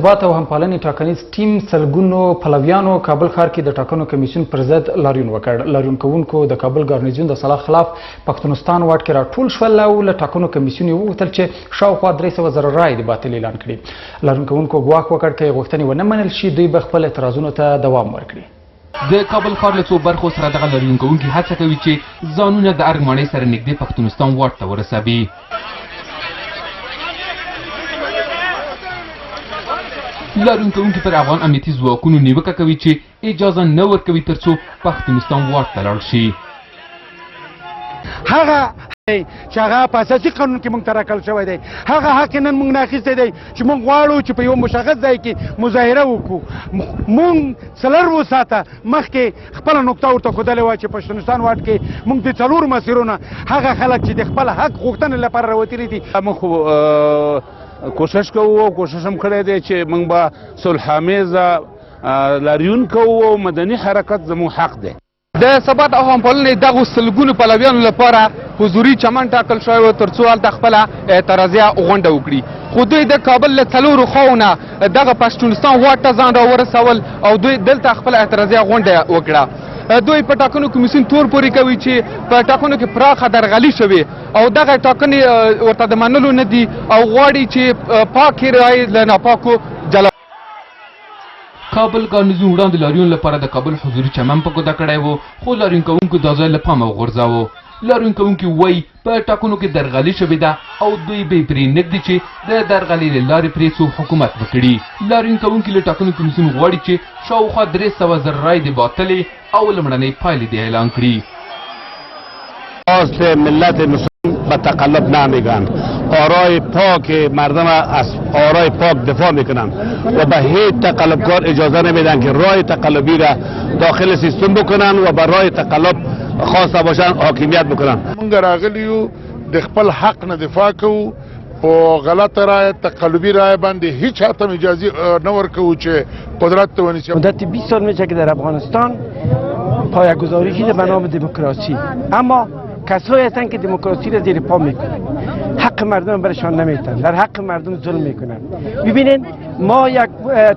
ثبات او همپالنې ټاکنیز ټیم سلګونو پلویانو کابل ښار کې د ټاکنو کمیسیون پر ضد لاریون وکړ. لاریون کوونکو د کابل ګارنیزیون د سلاح خلاف پښتونستان واټ کې راټول شول او له ټاکنو کمیسیون یې وغوښتل چې شاوخوا 300 زره رایې د باطل اعلان کړي. لاریون کوونکو ګواښ وکړ که غوښتنې ونه منل شي دوی به خپل اعتراضونو ته دوام ورکړي. د کابل ښار له څو برخو سره دغه لاریون کوونکي هڅه کوي چې ځانونه د ارګ ماڼۍ سره نږدې پښتونستان واټ ته ورسوي. لاریون کوونکي پر افغان امنیتي ځواکونو نیوکه کوي چې اجازه نه ورکوي ترڅو پښتونستان واټ ته لاړ شي. هغه چې هغه په اساسي قانون کې موږ ته راکړل شوی دی هغه حق نن موږ نه اخیستی دی چې موږ غواړو چې په یو مشخص ځای کې مظاهره وکړو. موږ څلور ساعته مخکې خپله نقطه ورته ښودلې وه چې پښتونستان واټ کې موږ د څلورو مسیرونه هغه خلک چې د خپل حق غوښتنې لپاره راوتلي دي موږ کوشش کوو او کوشش هم کړی دی چې موږ به صلح‌آمیزه لاریون کوو او مدني حرکت زموږ حق دی. د ثبات او همپالنې دغو سلګونو پلویانو لپاره حضوري چمن ټاکل شوی و ترڅو هلته خپله اعتراضیه غونډه وکړي. خو دوی د کابل له څلورو خواو نه دغه پښتونستان واټ ته ځان راورسول او دوی دلته خپله اعتراضیه غونډه وکړه. دوی په ټاکنو کمیسیون تور پورې کوي چې په ټاکنو کې پراخه درغلي شوې او دغه ټاکنې ورته د منلو نه دي او غواړي چې پاکې رایې له ناپاکو جلا. کابل ګارنیزیون وړاندې لاریون لپاره د کابل حضوري چمن په ګوته کړی و خو لاریون کوونکو دا ځای له پامه وغورځاوه. لاریون کوونکي وایي په ټاکنو کې درغلي شوې ده او دوی به یې پرې نږدي چې د درغلي له لارې پرې څو حکومت وکړي. لاریون کوونکي له ټاکنو کمیسیون غواړي چې شاوخوا 300 زره رایې د باطلې او لومړنۍ پایلې دې اعلان کړي. ملت مسلم به تقلب نمیگن، آرای پاک مردم از آرای پاک دفاع میکنن و به هیچ تقلبکار اجازه نمیدن که رای تقلبی را داخل سیستم بکنن و به رای تقلب خواسته باشن حاکمیت بکنن. موږ راغلی یو د خپل حق نه دفاع کوو په غلطه رای تقلبی رای باندې هیچ حتی اجازه نه ورکوو چې قدرت ته ونیسي. مدت 20 سال میشه که در افغانستان پایه‌گذاری شده به نام دموکراسی، اما کسایی هستند که دموکراسی را زیر پا میکنن، حق مردم برشان نمیتن، در حق مردم ظلم میکنن. ببینید ما یک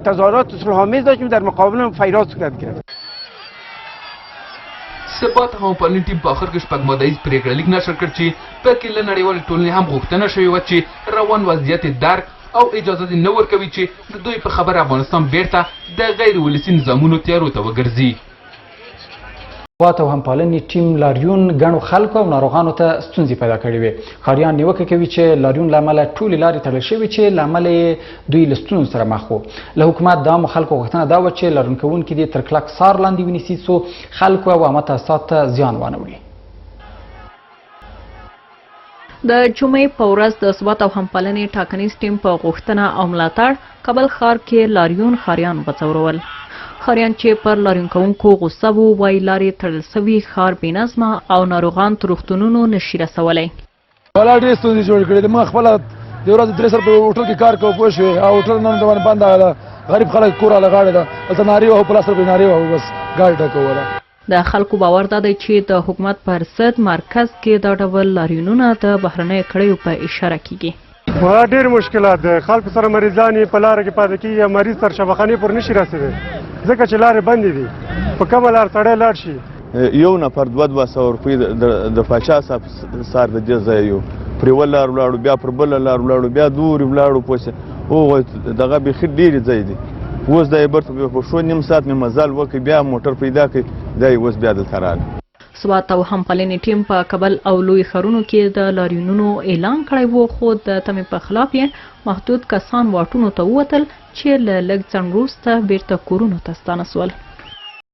تظاهرات صلح‌آمیز داشتیم در مقابل فیروز صورت گرفت. ثبات همپالنې ټیم په آخر کې شپږ مادهیز پرېکړه لیک نشر کړ چې پکې له نړیوالې ټولنې هم غوښتنه شوې وه چې روان وضعیت درک او اجازه دې نه ورکوي چې د دوی په خبره افغانستان بیرته د غیر ولسي نظامونو تیارو ته وګرځي. ثبات او همپالنې ټیم لاریون ګڼو خلکو او ناروغانو ته ستونزې پیدا کړې وې. ښاریان نیوکه کوي چې لاریون له امله ټولې لارې تړل شوې چې له امله یې دوی له ستونزو سره مخ وو. له حکومت د عامو خلکو غوښتنه دا وه چې لاریون کوونکي دې تر کلک څار لاندې ونیسي څو خلکو او عامه تاسیساتو ته زیان وانه وړي. د جمعې په ورځ د ثبات او همپالنې ټاکنیز ټیم په غوښتنه او ملاتړ کابل ښار کې لاریون ښاریان وځورول. ښاریان چې پر لاریون کوونکو غوسه وو وایي لارې تړل سوي ښار بې نظمه او ناروغان تر روغتونونو نشي رسولی. والا ډېرې ستونزې جوړې کړې دي. موږ خپله د ورځې 3 سره په هوټل کې کار کوو پوه شوې او هوټل نن باندې بند ده. غریب خلک کور هله غاړې ده هلته نارې وهو پلاس روپۍ نارې وهو بس ګاډي ډکوله. د خلکو باور دا دی چې د حکومت پر ضد مرکز کې دا ډول لاریونونه د بهرنیو کړیو په اشاره کیږي. ډېر مشکلات دی. خلکو سره مریضان یې په لاره کې پاتې کېږي یا مریض تر شفاخانې پورې نشي رسېدی ځکه چې لارې بندې دي. په کومه لار سړی لاړ شي یو نفر 200 روپۍ د پاچا صاحب سار د دې ځای یو پرې ول لار ولاړو بیا پر بله لار ولاړو بیا دورې ولاړو پوسې هغه دغه بیخي ډېرې ځای دی. اوس دا یې برته په شو نیم ساعت مې مزل وکړ بیا موټر پیدا کړ دا یې اوس بیا دلته راغی. ثبات او همپالنې ټیم په کابل او لوی ښارونو کې د لاریونونو اعلان کړی و خو د تمې په خلاف یې محدود کسان واټونو ته ووتل چې له لږ ځنډ وروسته بیرته کورونو ته ستانه سول.